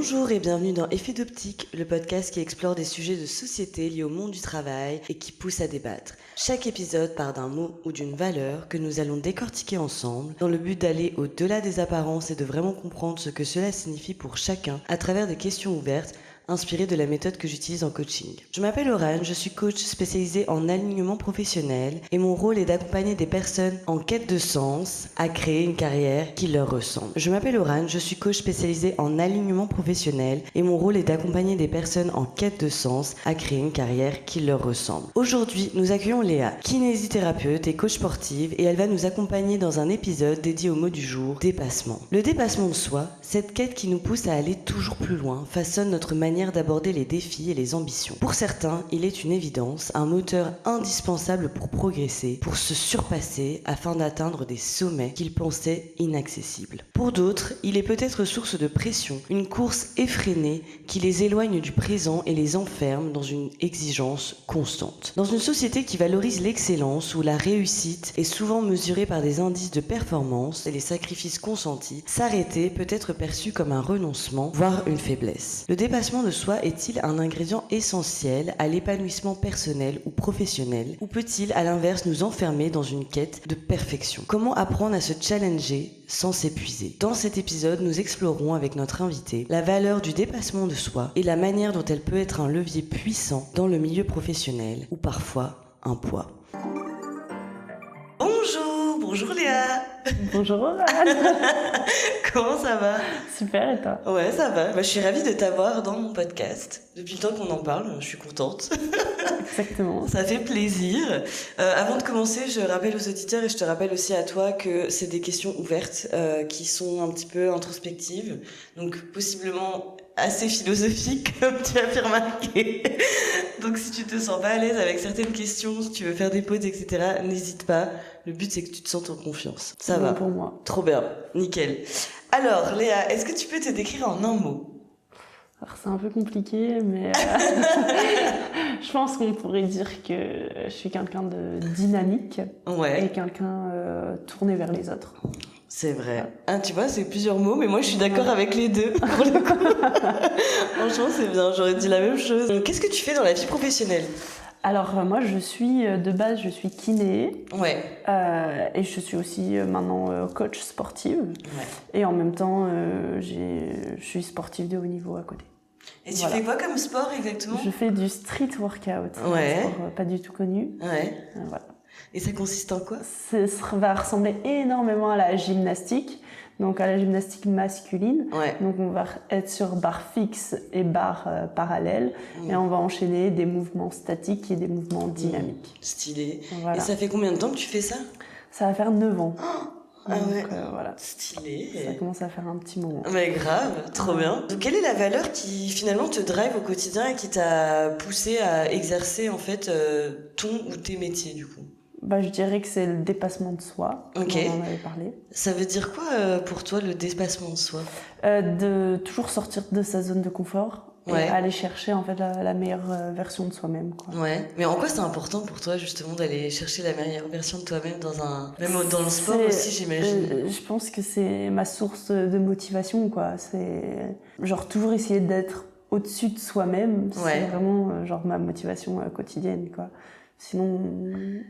Bonjour et bienvenue dans Effet d'optique, le podcast qui explore des sujets de société liés au monde du travail et qui pousse à débattre. Chaque épisode part d'un mot ou d'une valeur que nous allons décortiquer ensemble dans le but d'aller au-delà des apparences et de vraiment comprendre ce que cela signifie pour chacun à travers des questions ouvertes inspiré de la méthode que j'utilise en coaching. Je m'appelle Aurane, je suis coach spécialisée en alignement professionnel et mon rôle est d'accompagner des personnes en quête de sens à créer une carrière qui leur ressemble. Je m'appelle Aurane, je suis coach spécialisée en alignement professionnel et mon rôle est d'accompagner des personnes en quête de sens à créer une carrière qui leur ressemble. Aujourd'hui, nous accueillons Léa, kinésithérapeute et coach sportive, et elle va nous accompagner dans un épisode dédié au mot du jour, dépassement. Le dépassement de soi, cette quête qui nous pousse à aller toujours plus loin, façonne notre manière d'aborder les défis et les ambitions. Pour certains, il est une évidence, un moteur indispensable pour progresser, pour se surpasser afin d'atteindre des sommets qu'ils pensaient inaccessibles. Pour d'autres, il est peut-être source de pression, une course effrénée qui les éloigne du présent et les enferme dans une exigence constante. Dans une société qui valorise l'excellence, où la réussite est souvent mesurée par des indices de performance et les sacrifices consentis, s'arrêter peut être perçu comme un renoncement, voire une faiblesse. Le dépassement de soi est-il un ingrédient essentiel à l'épanouissement personnel ou professionnel, ou peut-il à l'inverse nous enfermer dans une quête de perfection? Comment apprendre à se challenger sans s'épuiser? Dans cet épisode, nous explorerons avec notre invité la valeur du dépassement de soi et la manière dont elle peut être un levier puissant dans le milieu professionnel ou parfois un poids. Bonjour Léa. Bonjour Aurane. Comment ça va? Super, et toi? Ouais, ça va. Je suis ravie de t'avoir dans mon podcast. Depuis le temps qu'on en parle, je suis contente. Exactement. Ça fait plaisir. Avant de commencer, je rappelle aux auditeurs et je te rappelle aussi à toi que c'est des questions ouvertes qui sont un petit peu introspectives, donc possiblement assez philosophiques, comme tu as pu remarquer. Donc si tu te sens pas à l'aise avec certaines questions, si tu veux faire des pauses, etc., n'hésite pas. Le but, c'est que tu te sentes en confiance. Ça va. Pour moi. Trop bien. Nickel. Alors, Léa, est-ce que tu peux te décrire en un mot? Alors c'est un peu compliqué, mais je pense qu'on pourrait dire que je suis quelqu'un de dynamique et quelqu'un tourné vers les autres. C'est vrai. Ah, tu vois, c'est plusieurs mots, mais moi je suis d'accord avec les deux, pour le coup. Franchement, c'est bien, j'aurais dit la même chose. Qu'est-ce que tu fais dans la vie professionnelle? Alors moi de base je suis kiné. Ouais. Et je suis aussi maintenant coach sportive. Ouais. Et en même temps je suis sportive de haut niveau à côté. Et tu fais quoi comme sport exactement? Je fais du street workout. Ouais. Un sport pas du tout connu. Ouais. Voilà. Et ça consiste en quoi? Ça va ressembler énormément à la gymnastique, donc à la gymnastique masculine. Ouais. Donc on va être sur barre fixe et barre parallèle, et on va enchaîner des mouvements statiques et des mouvements dynamiques. Stylé. Voilà. Et ça fait combien de temps que tu fais ça? Ça va faire 9 ans. Ah ouais. Voilà. Stylé. Ça commence à faire un petit moment. Mais grave, trop bien. Donc, quelle est la valeur qui finalement te drive au quotidien et qui t'a poussé à exercer en fait ton ou tes métiers du coup? Je dirais que c'est le dépassement de soi. Ok. On en avait parlé. Ça veut dire quoi pour toi le dépassement de soi? De toujours sortir de sa zone de confort. Et aller chercher en fait la meilleure version de soi-même, quoi. Ouais. Mais en quoi c'est important pour toi justement d'aller chercher la meilleure version de toi-même même dans le sport aussi, j'imagine. Je pense que c'est ma source de motivation, quoi. C'est genre toujours essayer d'être au-dessus de soi-même. C'est vraiment genre ma motivation quotidienne, quoi. Sinon.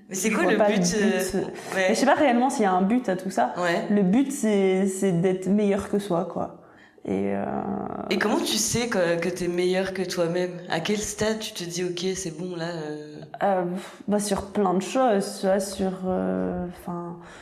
Mais c'est quoi le but Mais je sais pas réellement s'il y a un but à tout ça. Ouais. Le but c'est d'être meilleur que soi, quoi. Et comment tu sais que t'es meilleur que toi-même? À quel stade tu te dis ok c'est bon là sur plein de choses, tu vois,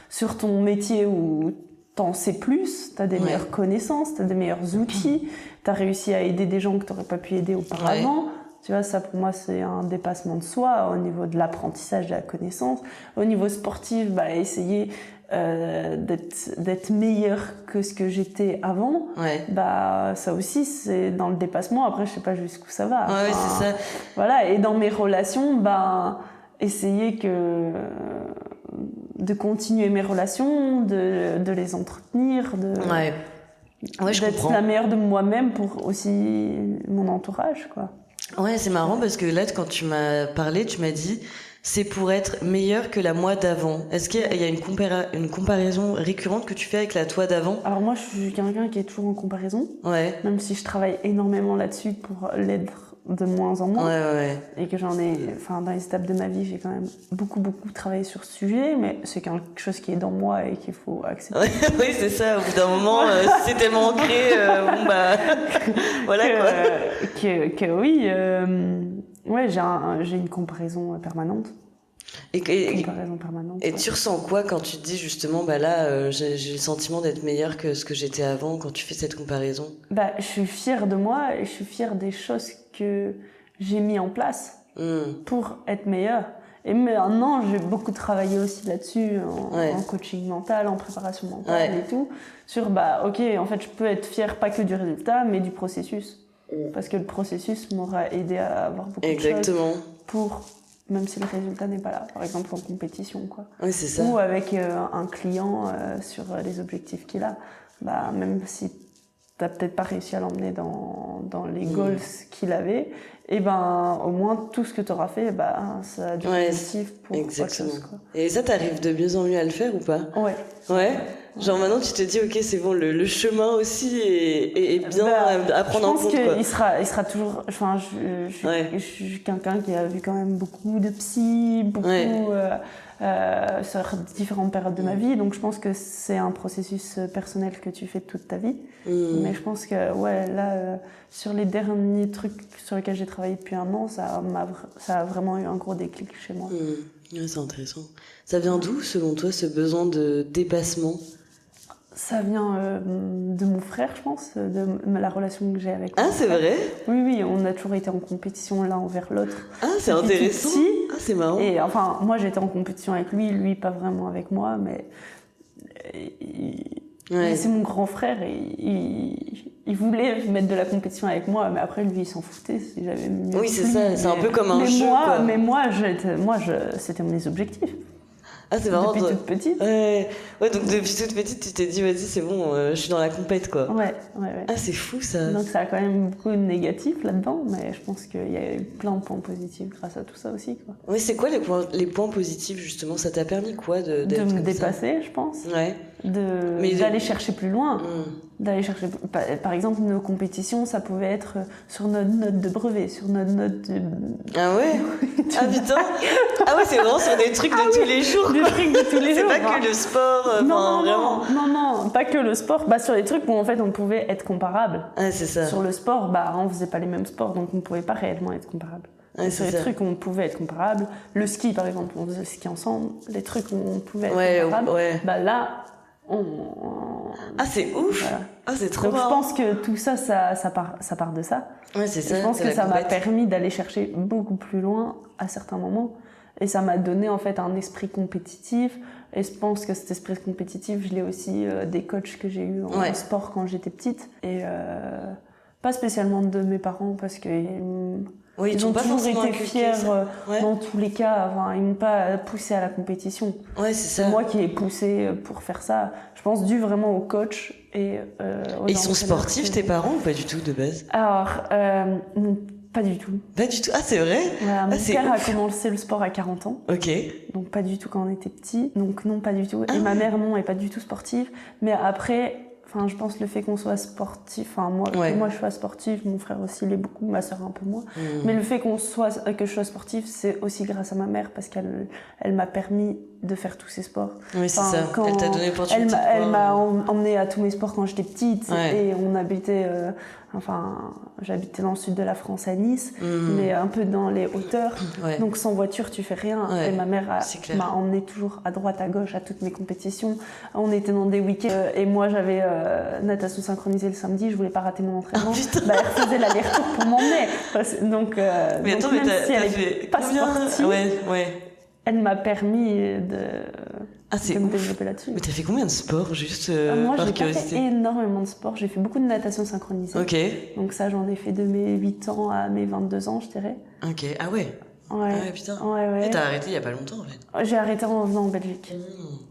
sur ton métier où t'en sais plus, t'as des meilleures connaissances, t'as des meilleurs outils, t'as réussi à aider des gens que t'aurais pas pu aider auparavant. Tu vois, ça pour moi c'est un dépassement de soi au niveau de l'apprentissage de la connaissance. Au niveau sportif, essayer d'être meilleur que ce que j'étais avant. Ça aussi c'est dans le dépassement. Après je sais pas jusqu'où ça va. Ouais, c'est ça. Voilà, et dans mes relations, essayer de continuer mes relations, de les entretenir, d'être la meilleure de moi-même pour aussi mon entourage, quoi. Ouais, c'est marrant parce que là, quand tu m'as parlé, tu m'as dit c'est pour être meilleure que la moi d'avant. Est-ce qu'il y a une comparaison récurrente que tu fais avec la toi d'avant? Alors moi, je suis quelqu'un qui est toujours en comparaison. Ouais. Même si je travaille énormément là-dessus pour l'être de moins en moins. Ouais. Et que dans les étapes de ma vie, j'ai quand même beaucoup travaillé sur ce sujet, mais c'est quelque chose qui est dans moi et qu'il faut accepter. Ouais, oui, c'est ça. Au bout d'un moment, c'est tellement ancré, voilà quoi. Oui, ouais, j'ai une comparaison permanente. Et Ouais. tu ressens quoi quand tu te dis justement, là, j'ai le sentiment d'être meilleure que ce que j'étais avant quand tu fais cette comparaison? Je suis fière de moi et je suis fière des choses que j'ai mis en place pour être meilleure. Et maintenant, j'ai beaucoup travaillé aussi là-dessus, en coaching mental, en préparation mentale et tout. Sur, ok, en fait, je peux être fière pas que du résultat, mais du processus. Parce que le processus m'aura aidé à avoir beaucoup de choses pour, même si le résultat n'est pas là. Par exemple, en compétition, quoi. Oui, c'est ça. Ou avec un client sur les objectifs qu'il a. Même si t'as peut-être pas réussi à l'emmener dans les goals qu'il avait, et au moins tout ce que t'auras fait, ça a du positif pour autre chose, quoi. Et ça, t'arrives de mieux en mieux à le faire ou pas? Ouais. Genre maintenant tu te dis ok, c'est bon, le chemin aussi est bien à prendre en compte. Je pense qu'il sera toujours. Enfin, je suis quelqu'un qui a vu quand même beaucoup de psy, sur différentes périodes de ma vie, donc je pense que c'est un processus personnel que tu fais toute ta vie. Mais je pense que là, sur les derniers trucs sur lesquels j'ai travaillé depuis un an, ça a vraiment eu un gros déclic chez moi. Ouais, c'est intéressant. Ça vient d'où, selon toi, ce besoin de dépassement? Ça vient de mon frère, je pense, de la relation que j'ai avec lui. Ah, c'est vrai? Oui, on a toujours été en compétition l'un envers l'autre. Ah, c'est intéressant. Ah, c'est marrant. Et enfin, moi j'étais en compétition avec lui pas vraiment avec moi, mais c'est mon grand frère et il voulait mettre de la compétition avec moi, mais après lui il s'en foutait si j'avais mieux. Oui, c'est ça, c'est un peu comme un jeu. Mais moi, c'était mes objectifs. Ah, c'est marrant. Depuis toute petite. Ouais, donc depuis toute petite, tu t'es dit, vas-y, c'est bon, je suis dans la compète, quoi. Ouais. Ah, c'est fou, ça. Donc ça a quand même beaucoup de négatifs là-dedans, mais je pense qu'il y a eu plein de points positifs grâce à tout ça aussi, quoi. Oui, c'est quoi les points positifs, justement? Ça t'a permis quoi de me dépasser, je pense. Ouais. D'aller chercher plus loin. D'aller chercher... Par exemple, nos compétitions, ça pouvait être sur notre note de brevet, sur notre note de... Ah ouais? Ah putain! Ah ouais, c'est vraiment sur des trucs de tous les jours, quoi. Des trucs de tous les jours. C'est pas que le sport, non, pas que le sport. Sur les trucs où en fait on pouvait être comparable. Ah, c'est ça. Sur le sport, on faisait pas les mêmes sports, donc on pouvait pas réellement être comparable. Sur les trucs où on pouvait être comparable, le ski par exemple, on faisait le ski ensemble, les trucs où on pouvait être comparable, là... Ah, c'est ouf! Voilà. Ah, c'est trop marrant. Je pense que tout ça, ça part de ça. Ouais, c'est ça. Je pense que ça m'a permis d'aller chercher beaucoup plus loin à certains moments. Et ça m'a donné en fait un esprit compétitif. Et je pense que cet esprit compétitif, je l'ai aussi des coachs que j'ai eu en sport quand j'étais petite. Et pas spécialement de mes parents parce que... ils ont toujours été fiers dans tous les cas. Enfin, ils m'ont pas poussé à la compétition. Ouais, c'est ça. C'est moi qui ai poussé pour faire ça. Je pense dû vraiment au coach et aux ils sont sportifs, tes parents, ou pas du tout, de base? Alors, pas du tout. Pas du tout? Ah, c'est vrai? Voilà, mon père a commencé le sport à 40 ans. Ok. Donc pas du tout quand on était petit. Donc non, pas du tout. Et ma mère, non, est pas du tout sportive. Mais après... Enfin, je pense le fait qu'on soit sportif, moi je sois sportive, mon frère aussi l'est beaucoup, ma soeur un peu moins. Mais le fait que je sois sportive, c'est aussi grâce à ma mère parce qu'elle m'a permis de faire tous ces sports. Oui, c'est ça. Elle t'a donné l'opportunité. Elle m'a emmenée à tous mes sports quand j'étais petite et on habitait, j'habitais dans le sud de la France à Nice, mais un peu dans les hauteurs. Donc sans voiture, tu fais rien. Et ma mère m'a emmenée toujours à droite, à gauche à toutes mes compétitions. On était dans des week-ends et moi j'avais natation synchronisée le samedi, je voulais pas rater mon entraînement. Elle faisait l'aller-retour pour m'emmener. Donc, mais attends, même si elle est pas sportive, elle m'a permis de me développer là-dessus. Mais t'as fait combien de sports, juste moi, par j'ai curiosité? pas fait énormément de sport. J'ai fait beaucoup de natation synchronisée. Ok. Donc ça, j'en ai fait de mes 8 ans à mes 22 ans, je dirais. Ok. Ah ouais? Ouais, putain. Ouais. Et t'as arrêté il y a pas longtemps, en fait? J'ai arrêté en venant en Belgique.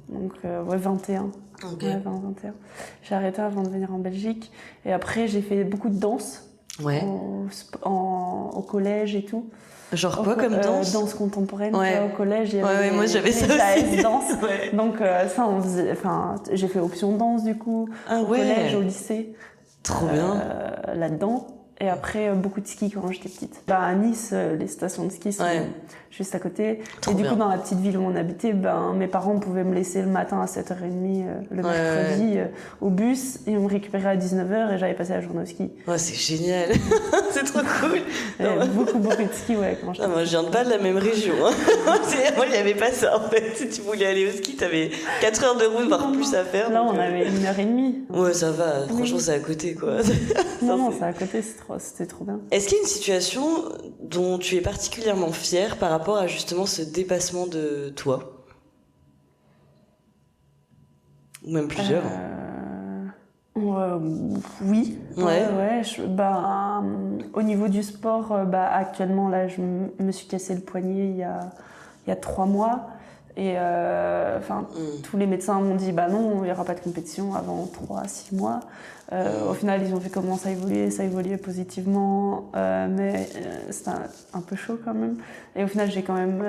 Donc, 21. Ok. Ouais, 21. J'ai arrêté avant de venir en Belgique. Et après, j'ai fait beaucoup de danse. Ouais. Au collège et tout. Genre quoi comme danse? Danse contemporaine, Ouais. au collège. Il y avait moi j'avais ça aussi. danse. Ouais. Donc ça, on faisait... Enfin, j'ai fait option danse du coup, au collège, au lycée. Trop bien. Là-dedans. Et après, beaucoup de ski quand j'étais petite. À Nice, les stations de ski sont juste à côté. Trop et du bien. coup, dans la petite ville où on habitait, mes parents pouvaient me laisser le matin à 7h30, le mercredi, au bus, et on me récupérait à 19h et j'allais passer la journée au ski. Ouais, c'est génial. C'est trop cool. Beaucoup de ski, quand j'étais moi, je viens pas de la même région. Hein. Moi, il n'y avait pas ça, en fait. Si tu voulais aller au ski, t'avais 4 heures de route, voire plus à faire. Là, on avait 1h30. Ouais, ça va. Franchement, c'est à côté, quoi. Non, c'est à côté, c'était trop bien. Est-ce qu'il y a une situation dont tu es particulièrement fière par rapport à justement ce dépassement de toi? Ou même plusieurs? Oui. Au niveau du sport, actuellement, là, je me suis cassé le poignet il y a 3 mois. Et tous les médecins m'ont dit non, il n'y aura pas de compétition avant 3-6 mois. Au final, ils ont vu comment ça évoluait positivement, mais c'était un peu chaud quand même. Et au final, j'ai quand même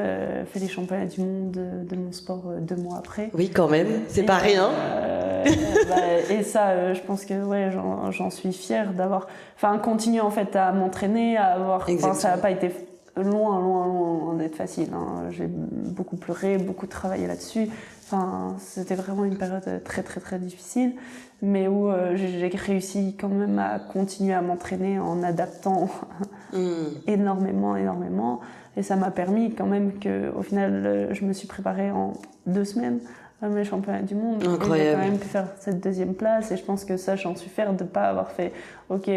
fait les championnats du monde de mon sport 2 mois après. Oui, quand même, c'est pas rien. Et ça, je pense que j'en suis fière d'avoir continué en fait à m'entraîner, ça n'a pas été loin d'être facile. Hein. J'ai beaucoup pleuré, beaucoup travaillé là-dessus. C'était vraiment une période très très très difficile, mais où j'ai réussi quand même à continuer à m'entraîner en adaptant énormément. Et ça m'a permis quand même qu'au final, je me suis préparée en 2 semaines à mes championnats du monde. Incroyable. Et j'ai quand même pu faire cette 2e place. Et je pense que ça, j'en suis fière de ne pas avoir fait « Ok,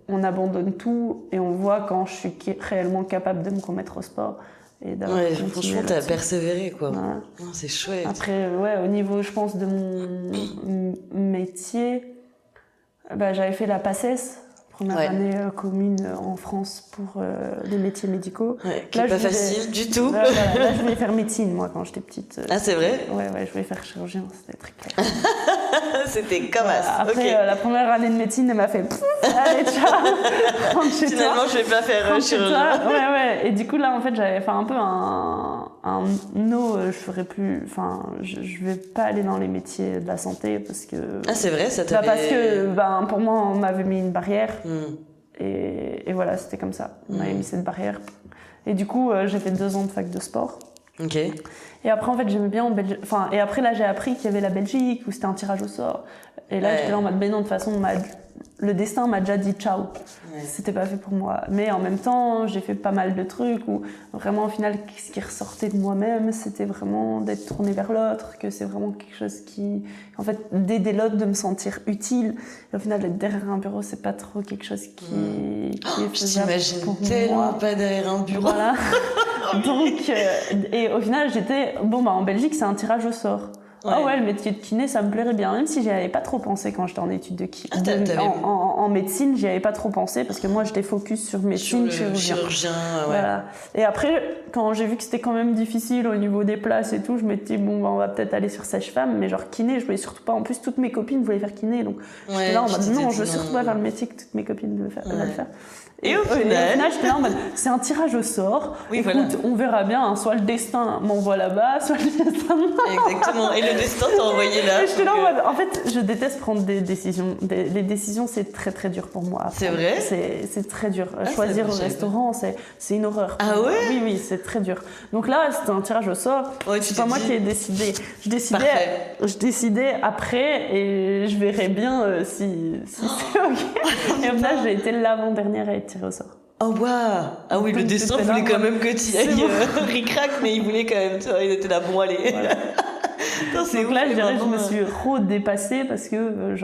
on abandonne tout et on voit quand je suis réellement capable de me remettre au sport. » Et franchement, t'as persévéré, quoi. Voilà. C'est chouette. Après, au niveau, je pense, de mon métier, j'avais fait la PACES, première année commune en France pour les métiers médicaux. Qui n'est pas facile du tout. Là, je voulais faire médecine, moi, quand j'étais petite. Ah, c'est vrai? Ouais, je voulais faire chirurgien, c'était très clair. C'était comme ça. Après, la première année de médecine, elle m'a fait allez, ciao, rentre chez toi. Finalement, je vais pas faire chirurgien. Ouais. Et du coup, là, en fait, j'avais fait un peu un no, je ferais plus. Je vais pas aller dans les métiers de la santé parce que. Ah, c'est vrai, ça t'avait. Parce que, pour moi, on m'avait mis une barrière. Et voilà, c'était comme ça. On m'avait mis cette barrière. Et du coup, j'ai fait 2 ans de fac de sport. Ok. Et après, en fait, j'aimais bien en Belgique. Et après, là, j'ai appris qu'il y avait la Belgique où c'était un tirage au sort. Et là, j'étais là en mode, non, de toute façon, le destin m'a déjà dit ciao. C'était pas fait pour moi. Mais en même temps, j'ai fait pas mal de trucs où vraiment, au final, ce qui ressortait de moi-même, c'était vraiment d'être tournée vers l'autre, que c'est vraiment quelque chose qui, en fait, d'aider l'autre, de me sentir utile. Et au final, être derrière un bureau, c'est pas trop quelque chose qui est faisable pour moi. Tellement pas derrière un bureau. Voilà. Donc, et au final, j'étais, en Belgique, c'est un tirage au sort. Le métier de kiné, ça me plairait bien, même si j'y avais pas trop pensé quand j'étais en études de kiné. En médecine, j'y avais pas trop pensé parce que moi, j'étais focus sur médecine, chirurgien. Voilà. Et après, quand j'ai vu que c'était quand même difficile au niveau des places et tout, je m'étais dit, on va peut-être aller sur sage-femme, mais genre kiné, je voulais surtout pas. En plus, toutes mes copines voulaient faire kiné, donc j'étais là en mode, non, je veux surtout pas faire le métier que toutes mes copines veulent faire. Et au final, j'étais là en mode, c'est un tirage au sort. Écoute, on verra bien. Soit le destin m'envoie là-bas, soit le destin. Exactement. Et le destin t'a envoyé là. J'étais là en mode, en fait, je déteste prendre des décisions. Les décisions, c'est très très dur pour moi. C'est vrai? C'est très dur. Choisir au restaurant, c'est une horreur. Ah ouais? Oui, c'est très dur. Donc là, c'était un tirage au sort. C'est pas moi qui ai décidé. Je décidais après et je verrais bien si c'est OK. Et au final, j'ai été l'avant-dernière à être tirée au sort. Oh waouh! Ah oui, le destin voulait quand même que tu ailles ric-rac, mais il voulait quand même, tu vois, il était là, bon allez. Voilà. Donc là, je dirais que je me suis redépassée parce que,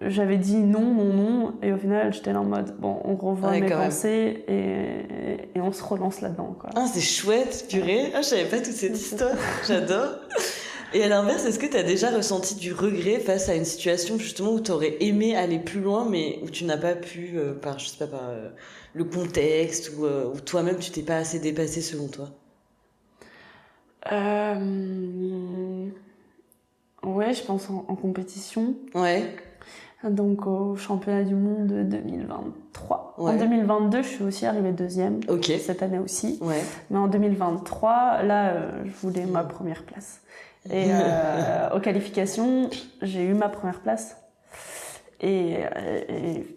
j'avais dit non, et au final, j'étais là en mode, on revoit mes pensées et on se relance là-dedans, quoi. Ah, c'est chouette, purée. Ah, je savais pas toute cette histoire. J'adore. Et à l'inverse, est-ce que tu as déjà ressenti du regret face à une situation justement où tu aurais aimé aller plus loin, mais où tu n'as pas pu, par le contexte, ou toi-même tu t'es pas assez dépassé selon toi? Ouais, je pense en compétition. Ouais. Donc au championnat du monde de 2023. Ouais. En 2022, je suis aussi arrivée deuxième. Ok. Cette année aussi. Ouais. Mais en 2023, là, je voulais ma première place. Et aux qualifications, j'ai eu ma première place. Et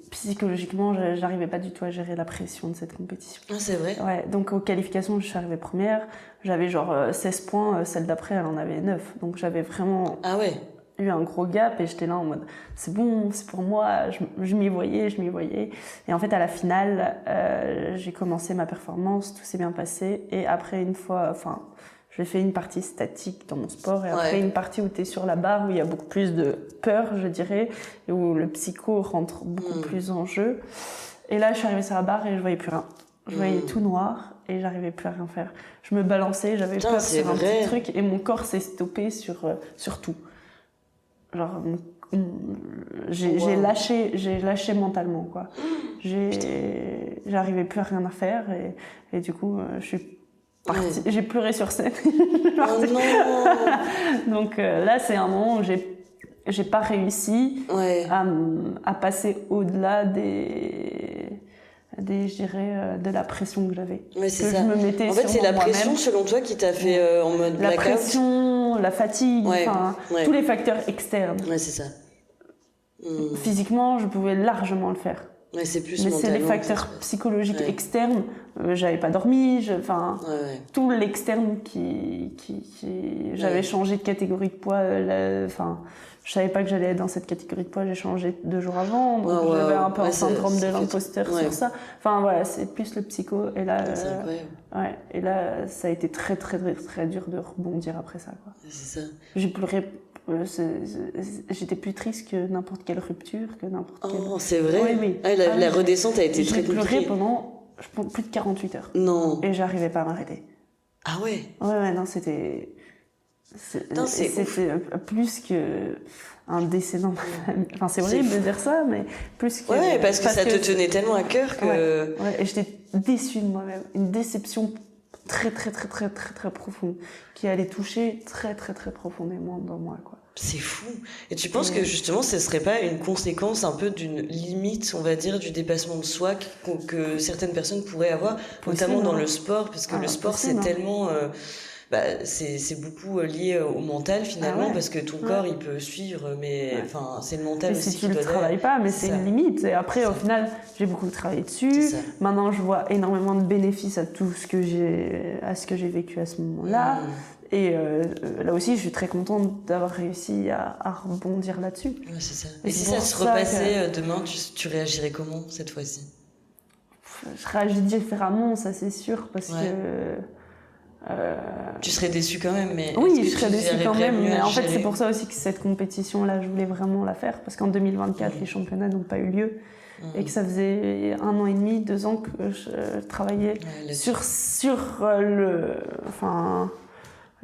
psychologiquement, j'arrivais pas du tout à gérer la pression de cette compétition. Ah, c'est vrai? Ouais, donc aux qualifications, je suis arrivée première. J'avais genre 16 points, celle d'après, elle en avait 9. Donc j'avais vraiment eu un gros gap et j'étais là en mode c'est bon, c'est pour moi, je m'y voyais. Et en fait, à la finale, j'ai commencé ma performance, tout s'est bien passé. Et après, une fois, j'ai fait une partie statique dans mon sport et après une partie où tu es sur la barre, où il y a beaucoup plus de peur, je dirais, et où le psycho rentre beaucoup plus en jeu. Et là, je suis arrivée sur la barre et je voyais plus rien. Je voyais tout noir et j'arrivais plus à rien faire. Je me balançais, j'avais peur sur un petit truc et mon corps s'est stoppé sur tout. Genre, j'ai lâché mentalement, quoi. J'arrivais plus à rien à faire et du coup, je suis partie. J'ai pleuré sur scène. Oh non. Donc là, c'est un moment où j'ai pas réussi à passer au-delà je dirais, de la pression que j'avais. Ouais, c'est ça. Je me mettais en fait, c'est la pression, selon toi, qui t'a fait en mode la blackout. pression, la fatigue, tous les facteurs externes. Ouais, c'est ça. Physiquement, je pouvais largement le faire. Ouais, c'est plus mais c'est les facteurs psychologiques externes. J'avais pas dormi, tout l'externe j'avais changé de catégorie de poids. Je savais pas que j'allais être dans cette catégorie de poids, j'ai changé 2 jours avant, donc j'avais un peu un syndrome de l'imposteur sur ça. Enfin voilà, c'est plus le psycho. Et là, et là, ça a été très très très très dur de rebondir après ça, quoi. C'est ça. J'ai pleuré. J'étais plus triste que n'importe quelle rupture, que n'importe quelle... Oh, c'est vrai? Oui. La redescente a été très compliquée. J'ai pleuré pendant plus de 48 heures. Non. Et j'arrivais pas à m'arrêter. Ah ouais? Ouais, non, c'était plus que un décès dans ma famille. Enfin, c'est horrible de dire ça, mais plus que... Ouais, parce que ça te tenait tellement à cœur que... Ouais, et j'étais déçue de moi-même. Une déception très très très très très très profonde qui allait toucher très très très profondément dans moi, quoi. C'est fou. Et tu penses que justement ce serait pas une conséquence un peu d'une limite, on va dire, du dépassement de soi que certaines personnes pourraient avoir, notamment dans le sport, parce que le sport c'est tellement c'est beaucoup lié au mental finalement, parce que ton corps il peut suivre, mais enfin c'est le mental mais aussi si tu le travailles pas, mais c'est une limite. Et après au final j'ai beaucoup travaillé dessus. Maintenant je vois énormément de bénéfices à ce que j'ai vécu à ce moment-là. Et là aussi je suis très contente d'avoir réussi à rebondir là-dessus. Ouais, c'est ça. Et si ça se repassait demain, tu réagirais comment cette fois-ci? Je réagis différemment, ça c'est sûr, parce que tu serais déçue quand même, mais oui, je serais déçue quand même. Mais en fait, c'est pour ça aussi que cette compétition-là, je voulais vraiment la faire, parce qu'en 2024, les championnats n'ont pas eu lieu, et que ça faisait 1 an et demi, 2 ans que je travaillais sur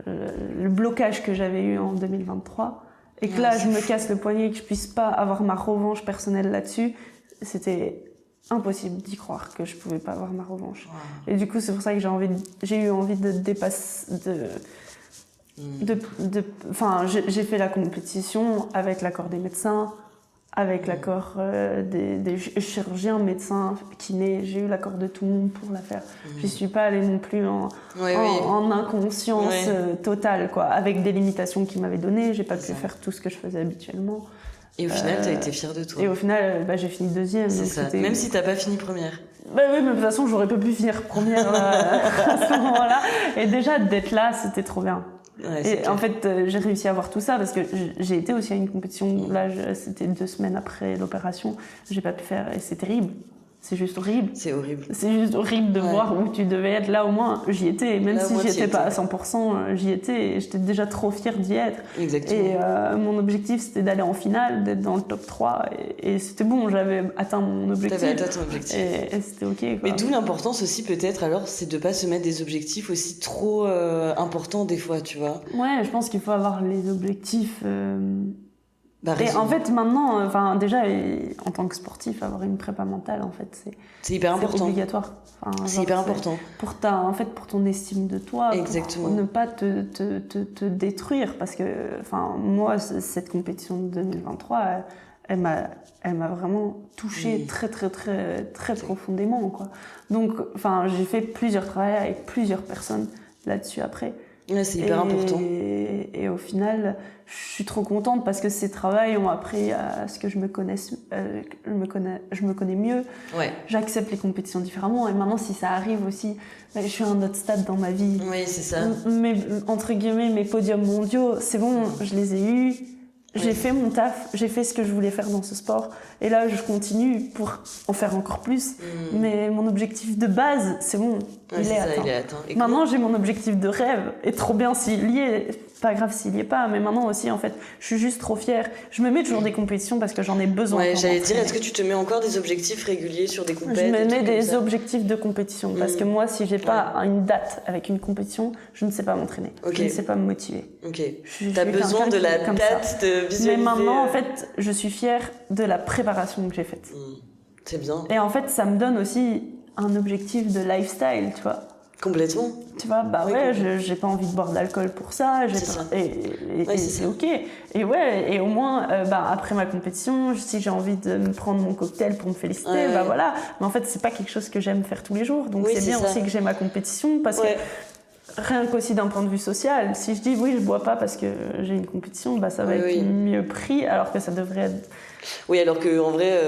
le blocage que j'avais eu en 2023, et que là, je me casse le poignet, et que je puisse pas avoir ma revanche personnelle là-dessus, c'était impossible d'y croire que je pouvais pas avoir ma revanche. Et du coup, c'est pour ça que j'ai eu envie de dépasser, j'ai fait la compétition avec l'accord des médecins, avec l'accord des chirurgiens, médecins, kinés. J'ai eu l'accord de tout le monde pour la faire. Je suis pas allée non plus en inconscience totale, quoi. Avec des limitations qu'ils m'avaient données, j'ai pas pu faire tout ce que je faisais habituellement. Et au final, t'as été fière de toi. Et au final, j'ai fini deuxième. C'est ça. Même si t'as pas fini première. Oui, mais de toute façon, j'aurais pas pu finir première à ce moment-là. Et déjà, d'être là, c'était trop bien. Ouais, et en fait, j'ai réussi à voir tout ça parce que j'ai été aussi à une compétition. Là, c'était 2 semaines après l'opération. J'ai pas pu faire et c'est terrible. C'est juste horrible. C'est horrible. C'est juste horrible de voir où tu devais être. Là, au moins, j'y étais. Même si j'y étais pas à 100%, j'y étais. Et j'étais déjà trop fière d'y être. Exactement. Et mon objectif, c'était d'aller en finale, d'être dans le top 3. Et c'était bon, j'avais atteint mon objectif. T'avais atteint ton objectif. Et c'était OK, quoi. Mais d'où l'importance aussi, peut-être, alors, c'est de pas se mettre des objectifs aussi trop importants des fois, tu vois. Ouais, je pense qu'il faut avoir les objectifs... et en fait, maintenant, déjà, en tant que sportif, avoir une prépa mentale, en fait, c'est hyper important. C'est obligatoire. C'est hyper important. Pour ton estime de toi. Exactement. Pour ne pas te détruire. Parce que, moi, cette compétition de 2023, elle m'a vraiment touchée très, très, très, très profondément, quoi. Donc, enfin, j'ai fait plusieurs travaux avec plusieurs personnes là-dessus après. Ouais, c'est hyper important. Et au final, je suis trop contente parce que ces travaux ont appris à ce que je me connaisse, je me connais mieux. Ouais. J'accepte les compétitions différemment. Et maintenant, si ça arrive aussi, je suis à un autre stade dans ma vie. Oui, c'est ça. Entre guillemets, mes podiums mondiaux, c'est bon, je les ai eus. J'ai fait mon taf, j'ai fait ce que je voulais faire dans ce sport. Et là, je continue pour en faire encore plus. Mais mon objectif de base, c'est bon, il est atteint. Et maintenant, j'ai mon objectif de rêve. Et trop bien s'il y est. Pas grave s'il y est pas. Mais maintenant aussi, en fait, je suis juste trop fière. Je me mets toujours des compétitions parce que j'en ai besoin. Ouais, j'allais dire, est-ce que tu te mets encore des objectifs réguliers sur des compétitions? Je me mets des objectifs de compétition. Parce que moi, si j'ai pas une date avec une compétition, je ne sais pas m'entraîner. Je ne sais pas me motiver. Ok. T'as besoin de la date de visualiser. Mais maintenant, en fait, je suis fière de la préparation que j'ai faite. C'est bien. Et en fait, ça me donne aussi un objectif de lifestyle, tu vois. Complètement. Tu vois, bah ouais, j'ai pas envie de boire d'alcool pour ça. Et c'est ok. Et ouais, et au moins, après ma compétition, si j'ai envie de me prendre mon cocktail pour me féliciter, voilà. Mais en fait, c'est pas quelque chose que j'aime faire tous les jours. Donc c'est bien aussi que j'ai ma compétition parce que rien qu'aussi d'un point de vue social, si je dis oui, je bois pas parce que j'ai une compétition, ça va être mieux pris alors que ça devrait être... Oui, alors qu'en vrai,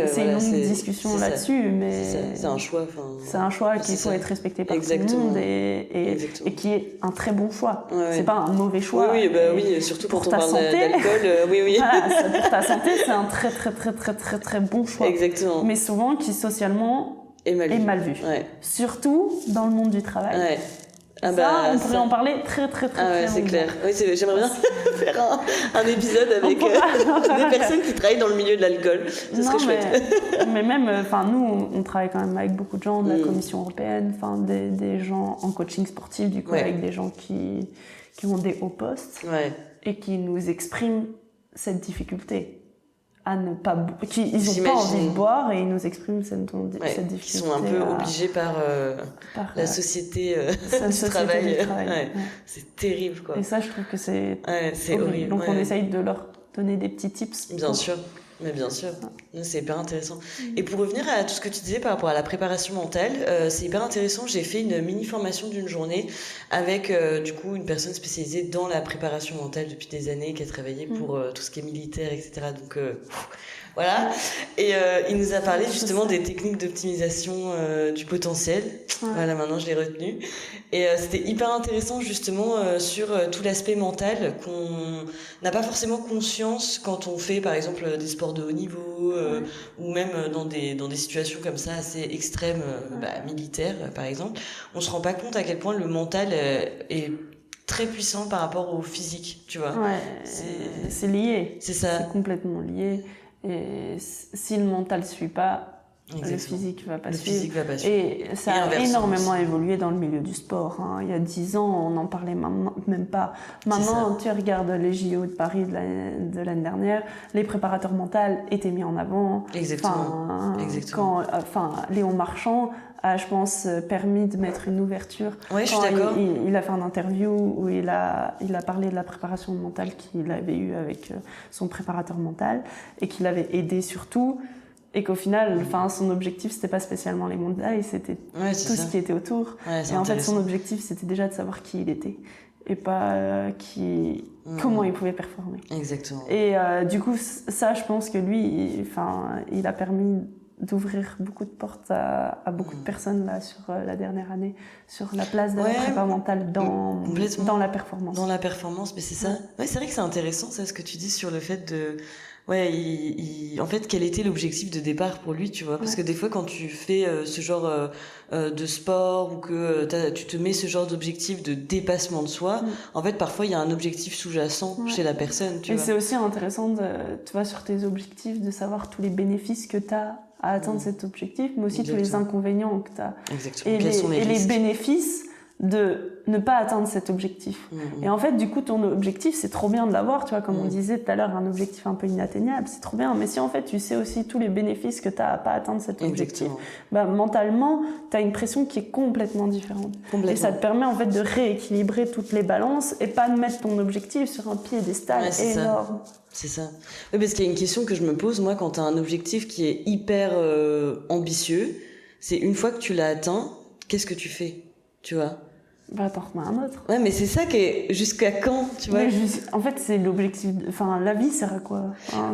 c'est une longue discussion là-dessus, mais c'est un choix. C'est un choix qu'il faut être respecté par tout le monde et qui est un très bon choix. C'est pas un mauvais choix. Oui, surtout pour ta santé. D'alcool, Voilà, pour ta santé, c'est un très très très très très très bon choix. Exactement. Mais souvent qui socialement est mal vu. Surtout dans le monde du travail. On pourrait en parler très très très c'est clair. Oui, j'aimerais bien faire un épisode avec des personnes qui travaillent dans le milieu de l'alcool. Ce serait chouette. Mais même, nous, on travaille quand même avec beaucoup de gens de la Commission européenne, des gens en coaching sportif, du coup, avec des gens qui ont des hauts postes et qui nous expriment cette difficulté. À ne pas ils n'ont pas envie de boire et ils nous expriment cette difficulté. Ils sont un peu obligés par la société du travail. C'est terrible, quoi. Et ça, je trouve que c'est horrible. Donc on essaye de leur donner des petits tips. Bien sûr. Mais bien sûr, c'est hyper intéressant. Et pour revenir à tout ce que tu disais par rapport à la préparation mentale, c'est hyper intéressant. J'ai fait une mini-formation d'une journée avec du coup une personne spécialisée dans la préparation mentale depuis des années, qui a travaillé pour tout ce qui est militaire, etc. Donc voilà. Et il nous a parlé justement des techniques d'optimisation du potentiel. Voilà, maintenant je l'ai retenu. Et c'était hyper intéressant justement sur tout l'aspect mental qu'on n'a pas forcément conscience quand on fait par exemple des sports de haut niveau ou même dans des situations comme ça assez extrêmes, militaires par exemple. On se rend pas compte à quel point le mental est très puissant par rapport au physique, tu vois. C'est lié. C'est ça. C'est complètement lié. Et si le mental ne suit pas, le physique va pas suivre. Et ça a énormément évolué dans le milieu du sport. Il y a 10 ans, on n'en parlait même pas. Maintenant, tu regardes les JO de Paris de l'année dernière, les préparateurs mentaux étaient mis en avant. Exactement. Quand Léon Marchand a, je pense, permis de mettre une ouverture. Oui, je suis d'accord. Il a fait une interview où il a parlé de la préparation mentale qu'il avait eue avec son préparateur mental et qu'il avait aidé surtout. Et qu'au final, son objectif, c'était pas spécialement les médailles, c'était tout ce qui était autour. Et en fait, son objectif, c'était déjà de savoir qui il était et pas comment il pouvait performer. Exactement. Et du coup, ça, je pense que lui, il a permis d'ouvrir beaucoup de portes à beaucoup de personnes là sur la dernière année, sur la place de la prépa mentale dans la performance. Dans la performance, mais c'est ça. Ouais, c'est vrai que c'est intéressant ça, ce que tu dis sur le fait de... en fait, quel était l'objectif de départ pour lui, tu vois? Parce que des fois, quand tu fais ce genre de sport ou que tu te mets ce genre d'objectif de dépassement de soi, en fait, parfois, il y a un objectif sous-jacent chez la personne, tu vois. Et c'est aussi intéressant, tu vois, sur tes objectifs, de savoir tous les bénéfices que tu as à atteindre cet objectif, mais aussi tous les inconvénients que tu as. Exactement. Et les bénéfices, de ne pas atteindre cet objectif. Et en fait, du coup, ton objectif, c'est trop bien de l'avoir, tu vois, comme on disait tout à l'heure, un objectif un peu inatteignable, c'est trop bien. Mais si en fait, tu sais aussi tous les bénéfices que tu as à pas atteindre cet objectif, bah, mentalement, tu as une pression qui est complètement différente. Et ça te permet en fait de rééquilibrer toutes les balances et pas de mettre ton objectif sur un piédestal énorme. C'est ça. Oui, parce qu'il y a une question que je me pose, moi, quand tu as un objectif qui est hyper ambitieux, c'est une fois que tu l'as atteint, qu'est-ce que tu fais, tu vois? Bah, t'en remets un autre. Ouais, mais c'est ça qui est jusqu'à quand, tu vois? En fait, c'est l'objectif. Enfin, la vie sert à quoi?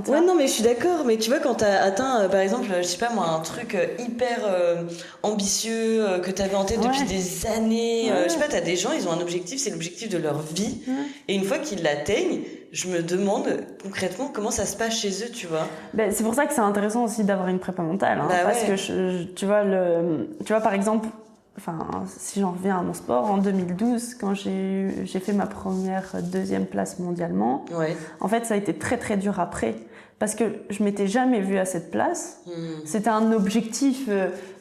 Ouais, non, mais je suis d'accord. Mais tu vois, quand t'as atteint, par exemple, je sais pas moi, un truc hyper ambitieux que t'avais en tête depuis des années. Je sais pas, t'as des gens, ils ont un objectif, c'est l'objectif de leur vie. Et une fois qu'ils l'atteignent, je me demande concrètement comment ça se passe chez eux, tu vois. Ben, c'est pour ça que c'est intéressant aussi d'avoir une prépa mentale. Hein, parce que, tu vois, par exemple, si j'en reviens à mon sport, en 2012, quand j'ai fait ma deuxième place mondialement, en fait, ça a été très très dur après. Parce que je m'étais jamais vue à cette place. C'était un objectif,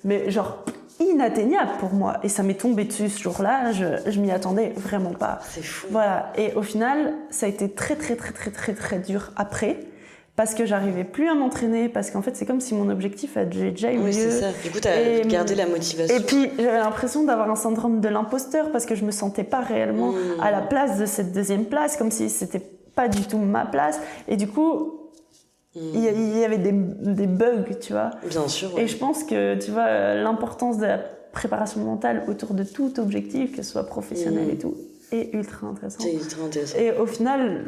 mais genre inatteignable pour moi. Et ça m'est tombé dessus ce jour-là, je m'y attendais vraiment pas. C'est fou. Voilà. Et au final, ça a été très très très très très très dur après. Parce que j'arrivais plus à m'entraîner, parce qu'en fait c'est comme si mon objectif avait déjà eu lieu. Oui, c'est ça. Du coup, t'as gardé la motivation. Et puis j'avais l'impression d'avoir un syndrome de l'imposteur, parce que je me sentais pas réellement à la place de cette deuxième place, comme si c'était pas du tout ma place. Et du coup, il y avait des bugs, tu vois. Bien sûr. Et je pense que, tu vois, l'importance de la préparation mentale autour de tout objectif, que ce soit professionnel et tout, est ultra intéressant. C'est ultra intéressant. Et au final,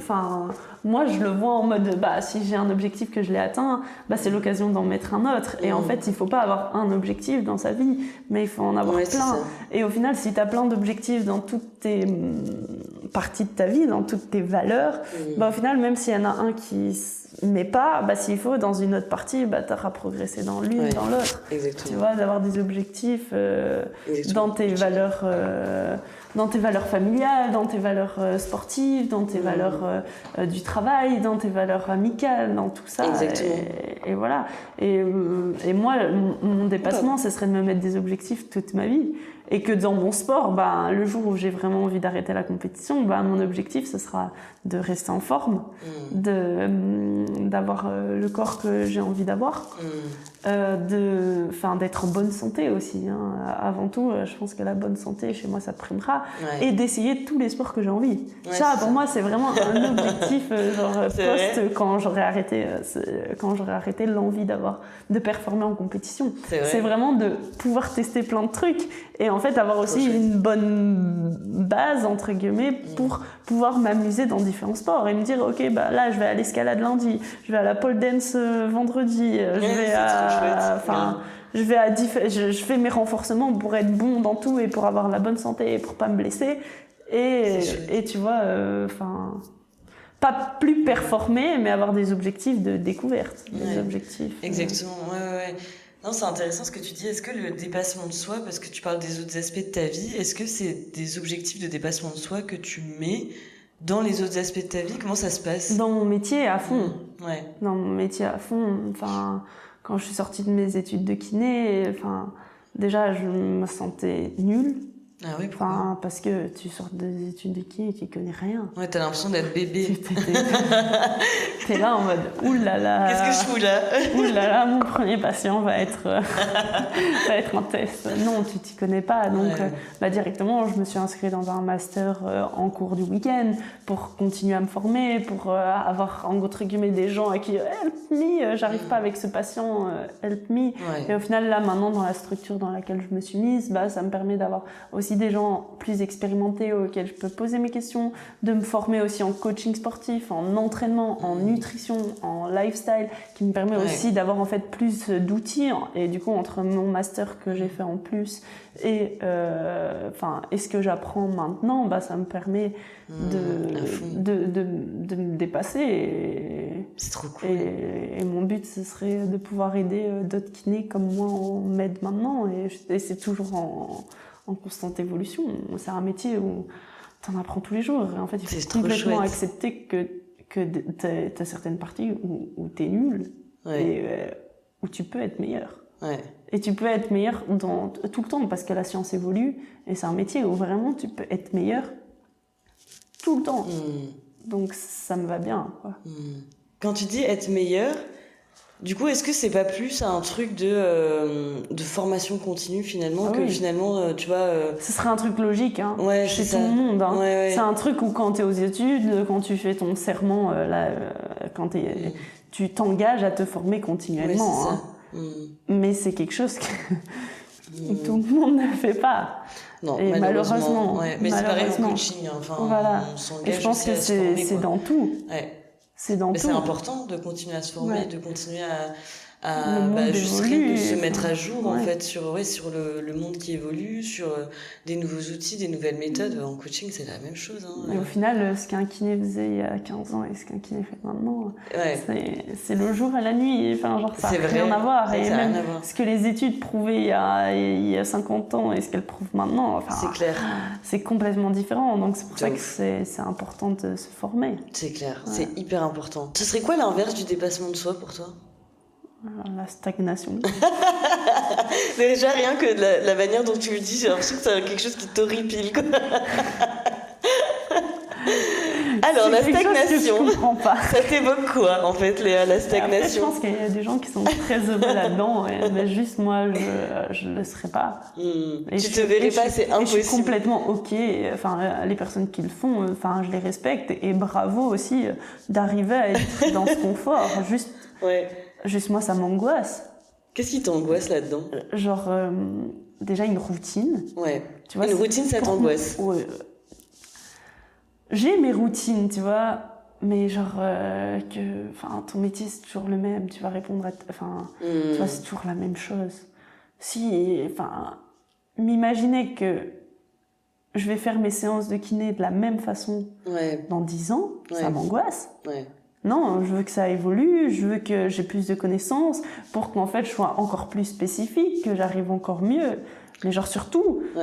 moi je le vois en mode, si j'ai un objectif que je l'ai atteint, c'est l'occasion d'en mettre un autre. Et en fait, il faut pas avoir un objectif dans sa vie, mais il faut en avoir plein. Et au final, si tu as plein d'objectifs dans toutes tes parties de ta vie, dans toutes tes valeurs, au final, même s'il y en a un qui met pas, s'il faut, dans une autre partie, tu auras progressé dans l'une, dans l'autre. Exactement. Tu vois, d'avoir des objectifs dans tes valeurs... dans tes valeurs familiales, dans tes valeurs sportives, dans tes valeurs du travail, dans tes valeurs amicales, dans tout ça. Exactement. Et voilà. Et moi, mon dépassement, ce serait de me mettre des objectifs toute ma vie. Et que dans mon sport, le jour où j'ai vraiment envie d'arrêter la compétition, mon objectif, ce sera de rester en forme, d'avoir le corps que j'ai envie d'avoir, d'être en bonne santé aussi. Hein. Avant tout, je pense que la bonne santé, chez moi, ça primera. Et d'essayer tous les sports que j'ai envie. Ça, pour moi, c'est vraiment un objectif quand j'aurais arrêté l'envie de performer en compétition. C'est vraiment de pouvoir tester plein de trucs et en fait avoir aussi une bonne base entre guillemets pour pouvoir m'amuser dans différents sports et me dire ok là je vais à l'escalade lundi, je vais à la pole dance vendredi, je fais mes renforcements pour être bon dans tout et pour avoir la bonne santé et pour pas me blesser et tu vois pas plus performer mais avoir des objectifs de découverte, des objectifs. Exactement, ouais. Non, c'est intéressant ce que tu dis. Est-ce que le dépassement de soi, parce que tu parles des autres aspects de ta vie, est-ce que c'est des objectifs de dépassement de soi que tu mets dans les autres aspects de ta vie? Comment ça se passe? Dans mon métier, à fond. Dans mon métier, à fond. Quand je suis sortie de mes études de kiné, déjà, je me sentais nulle. Ah oui, pourquoi? Parce que tu sors des études de kiné et tu connais rien. Ouais, t'as l'impression d'être bébé. T'es là en mode oulala. Qu'est-ce que je fous là? Oulala, mon premier patient va être un test. Non, tu t'y connais pas. Donc, directement, je me suis inscrite dans un master en cours du week-end pour continuer à me former, pour avoir entre guillemets des gens à qui help me, j'arrive pas avec ce patient, help me. Et au final, là, maintenant, dans la structure dans laquelle je me suis mise, ça me permet d'avoir aussi des gens plus expérimentés auxquels je peux poser mes questions, de me former aussi en coaching sportif, en entraînement, en nutrition, en lifestyle, qui me permet aussi d'avoir en fait plus d'outils. Et du coup, entre mon master que j'ai fait en plus et ce que j'apprends maintenant, ça me permet de me dépasser. C'est trop cool. Et mon but, ce serait de pouvoir aider d'autres kinés comme moi en m'aide maintenant. Et c'est toujours en constante évolution. C'est un métier où t'en apprends tous les jours. Et en fait, il faut complètement accepter que t'as certaines parties où t'es nul et où tu peux être meilleur. Et tu peux être meilleur tout le temps parce que la science évolue et c'est un métier où vraiment tu peux être meilleur tout le temps. Donc ça me va bien, quoi. Quand tu dis être meilleur, du coup, est-ce que c'est pas plus un truc de formation continue finalement que finalement, tu vois... Ce serait un truc logique, hein, ouais, chez tout le monde. Hein. Ouais. C'est un truc où quand tu es aux études, quand tu fais ton serment, tu t'engages à te former continuellement. Ouais, c'est ça. Mais c'est quelque chose que tout le monde ne fait pas. Non, et malheureusement. Mais c'est pareil en coaching. Enfin, voilà. Et je pense que c'est dans tout. Ouais. C'est dans tout. C'est important de continuer à se former, de continuer à juste évolue, se mettre à jour en fait sur le monde qui évolue, sur des nouveaux outils, des nouvelles méthodes. En coaching, c'est la même chose. Hein. Et au final, ce qu'un kiné faisait il y a 15 ans et ce qu'un kiné fait maintenant, c'est le jour et la nuit. Enfin, genre, ça n'a rien à voir. Et même ce que les études prouvaient il y a 50 ans et ce qu'elles prouvent maintenant, c'est clair. C'est complètement différent. Donc c'est pour ça que c'est important de se former. C'est clair, c'est hyper important. Ce serait quoi l'inverse du dépassement de soi pour toi ? La stagnation. Déjà, rien que la manière dont tu le dis, j'ai l'impression que c'est quelque chose qui t'horripile, quoi. Alors, la stagnation, je comprends pas. Ça t'évoque quoi, en fait, Léa, la stagnation? Après, je pense qu'il y a des gens qui sont très heureux là-dedans, mais juste moi, je ne le serais pas. Et tu te verrais pas, c'est impossible. Je suis complètement OK. Enfin, les personnes qui le font, enfin, je les respecte. Et bravo aussi d'arriver à être dans ce confort. Juste moi, ça m'angoisse. Qu'est-ce qui t'angoisse là-dedans? Genre, déjà une routine. Ouais. Tu vois, une routine, ça t'angoisse? Ouais. J'ai mes routines, tu vois, mais genre ton métier c'est toujours le même, tu vas répondre à, tu vois, c'est toujours la même chose. M'imaginer que je vais faire mes séances de kiné de la même façon dans 10 ans, ça m'angoisse. Ouais. Non, je veux que ça évolue, je veux que j'ai plus de connaissances pour qu'en fait je sois encore plus spécifique, que j'arrive encore mieux. Mais genre surtout, En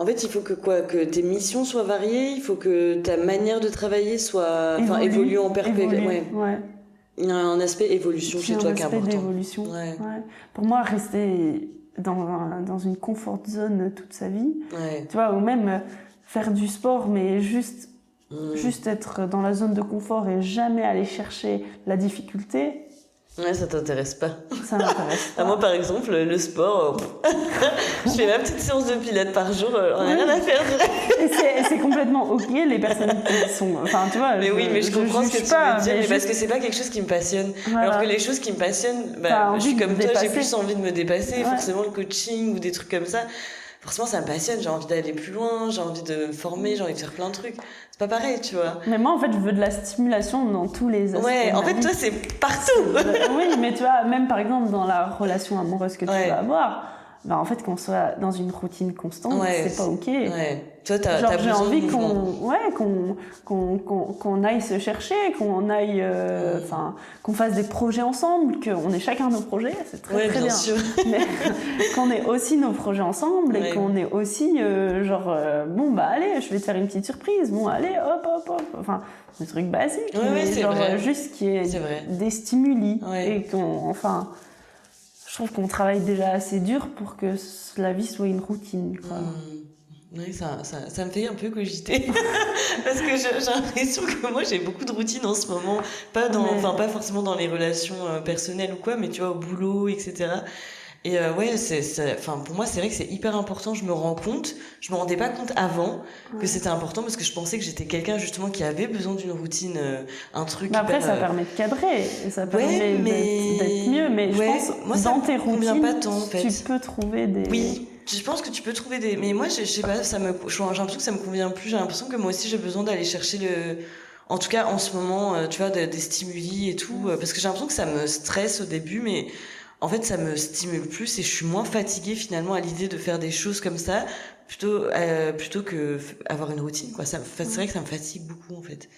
fait, il faut que tes missions soient variées, il faut que ta manière de travailler soit évolue en perpétuité. Ouais. Il y a un aspect évolution chez toi qui est important. D'évolution. Ouais. Pour moi, rester dans une comfort zone toute sa vie, tu vois, ou même faire du sport, mais juste être dans la zone de confort et jamais aller chercher la difficulté. Ouais, ça t'intéresse pas. Ça m'intéresse pas. Moi, par exemple, le sport, je fais ma petite séance de pilates par jour, on n'a rien à faire. Et c'est complètement OK, les personnes qui sont... Enfin, tu vois, mais je comprends ce que tu veux dire, mais parce que c'est pas quelque chose qui me passionne. Voilà. Alors que les choses qui me passionnent, je suis comme toi, j'ai plus envie de me dépasser. Forcément, le coaching ou des trucs comme ça, forcément, ça me passionne. J'ai envie d'aller plus loin, j'ai envie de me former, j'ai envie de faire plein de trucs. C'est pas pareil, tu vois. Mais moi, en fait, je veux de la stimulation dans tous les aspects. Ouais, en fait, toi, c'est partout. Oui, mais tu vois, même par exemple, dans la relation amoureuse que tu vas avoir, en fait, qu'on soit dans une routine constante, c'est pas OK. Ouais. Toi, t'as j'ai envie qu'on aille se chercher, qu'on aille, qu'on fasse des projets ensemble, qu'on ait chacun nos projets, c'est très très bien. Sûr. Mais qu'on ait aussi nos projets ensemble et qu'on ait aussi, allez, je vais te faire une petite surprise, allez, hop. Enfin, des trucs basiques, c'est vrai. Juste qu'il y ait des stimuli et je trouve qu'on travaille déjà assez dur pour que la vie soit une routine, quoi. Oui, ça me fait un peu cogiter parce que j'ai l'impression que moi j'ai beaucoup de routines en ce moment, pas forcément dans les relations personnelles ou quoi, mais tu vois, au boulot, etc. Et pour moi c'est vrai que c'est hyper important. Je me rendais pas compte avant que c'était important parce que je pensais que j'étais quelqu'un justement qui avait besoin d'une routine, un truc. Mais après ça permet de cadrer et ça permet d'être mieux, mais je pense moi, dans tes routines pas tant, en fait. Tu peux trouver des... Oui. Je pense que tu peux trouver des... Mais moi, je sais pas, j'ai l'impression que ça me convient plus. J'ai l'impression que moi aussi, j'ai besoin d'aller chercher en tout cas, en ce moment, tu vois, des stimuli et tout. Parce que j'ai l'impression que ça me stresse au début, mais en fait, ça me stimule plus et je suis moins fatiguée finalement à l'idée de faire des choses comme ça, plutôt que avoir une routine, quoi. C'est vrai que ça me fatigue beaucoup, en fait.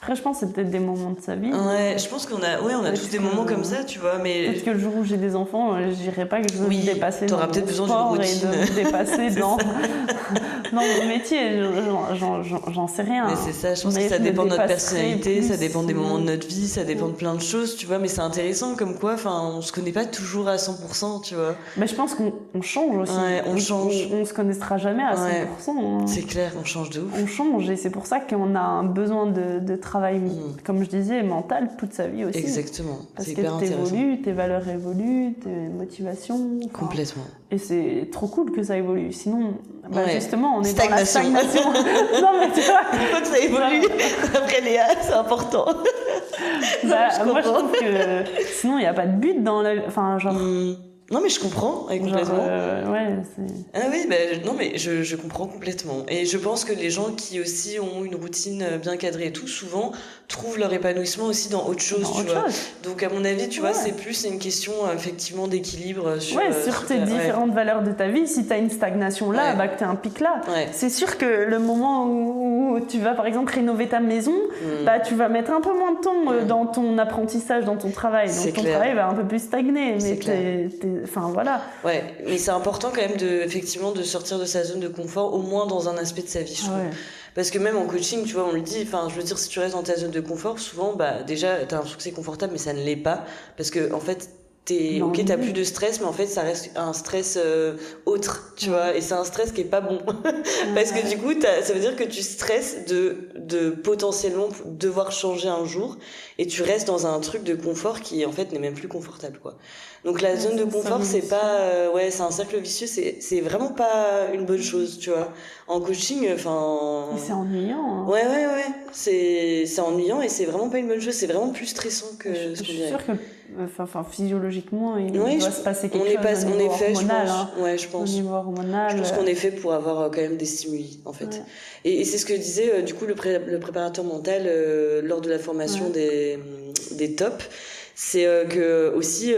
Après, je pense que c'est peut-être des moments de sa vie. Ouais, je pense qu'on a tous des moments comme ça, tu vois, mais... Peut-être que le jour où j'ai des enfants, je dirais pas que je veux me dépasser t'auras peut-être besoin d'une routine. Et de me dépasser dans mon métier, j'en sais rien. Mais c'est ça, je pense que ça dépend de notre personnalité, ça dépend des moments de notre vie, ça dépend de plein de choses, tu vois. Mais c'est intéressant comme quoi, enfin, on se connaît pas toujours à 100%, tu vois. Mais je pense qu'on change aussi. Ouais, on change. On se connaîtra jamais à 100%. Hein. C'est clair, on change de ouf. On change et c'est pour ça qu'on a un besoin de travail, comme je disais, mental toute sa vie aussi. Exactement. Parce c'est que hyper intéressant. t'évolues, tes valeurs évoluent, tes motivations. Complètement. Et c'est trop cool que ça évolue. Sinon, justement, on est stagnation. dans la stagnation. Non, mais tu vois. Il faut que ça évolue. Après Léa, c'est important. Moi, je trouve que sinon, il n'y a pas de but dans la... Enfin, genre... Non, mais je comprends, complètement. Ah oui, non, mais je comprends complètement. Et je pense que les gens qui aussi ont une routine bien cadrée et tout, souvent, trouvent leur épanouissement aussi dans autre chose, tu vois. Donc, à mon avis, tu vois, c'est une question, effectivement, d'équilibre sur... sur tes différentes valeurs de ta vie. Si t'as une stagnation là, que t'as un pic là. C'est sûr que le moment où tu vas, par exemple, rénover ta maison, tu vas mettre un peu moins de temps dans ton apprentissage, dans ton travail. Donc, ton travail va un peu plus stagner. Mais enfin, voilà. Ouais, mais c'est important quand même effectivement de sortir de sa zone de confort, au moins dans un aspect de sa vie, je trouve. Parce que même en coaching, tu vois, on le dit, enfin, je veux dire, si tu restes dans ta zone de confort, souvent, déjà, t'as l'impression que c'est confortable, mais ça ne l'est pas. Parce que, en fait, t'as plus de stress, mais en fait, ça reste un stress autre, tu vois, et c'est un stress qui est pas bon. Parce que du coup, ça veut dire que tu stresses de potentiellement devoir changer un jour, et tu restes dans un truc de confort qui, en fait, n'est même plus confortable, quoi. Donc la zone de confort, c'est pas... c'est un cercle vicieux, c'est vraiment pas une bonne chose, tu vois. En coaching, enfin... C'est ennuyant. Hein. Ouais. C'est ennuyant et c'est vraiment pas une bonne chose. C'est vraiment plus stressant que ce qu'on dirait. Je suis sûre que physiologiquement, il doit se passer quelque chose au niveau hormonal. Je pense. Au niveau hormonal. Je pense qu'on est fait pour avoir quand même des stimuli, en fait. Ouais. Et c'est ce que disait, du coup, le préparateur mental lors de la formation des tops. C'est que aussi,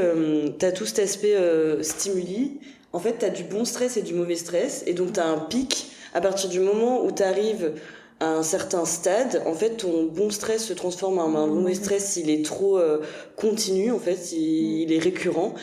t'as tout cet aspect stimuli. En fait, t'as du bon stress et du mauvais stress. Et donc, t'as un pic. À partir du moment où t'arrives à un certain stade, en fait, ton bon stress se transforme en un mauvais stress s'il est trop continu, en fait, il est récurrent.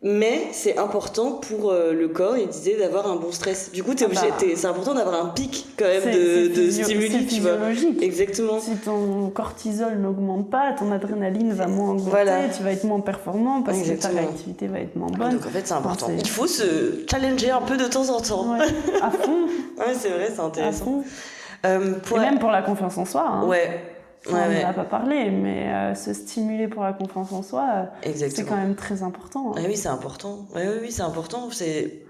Mais c'est important pour le corps, il disait, d'avoir un bon stress. Du coup, c'est important d'avoir un pic quand même de stimuli, tu vois. Exactement. Si ton cortisol n'augmente pas, ton adrénaline va moins augmenter, tu vas être moins performant parce que ta réactivité va être moins bonne. Donc en fait, c'est important. Il faut se challenger un peu de temps en temps. Ouais, à fond. Ouais, c'est vrai, c'est intéressant. Et même pour la confiance en soi. Hein. On n'en a pas parlé, mais se stimuler pour la confiance en soi, c'est quand même très important. Hein. Ah oui, c'est important. Oui, c'est important. C'est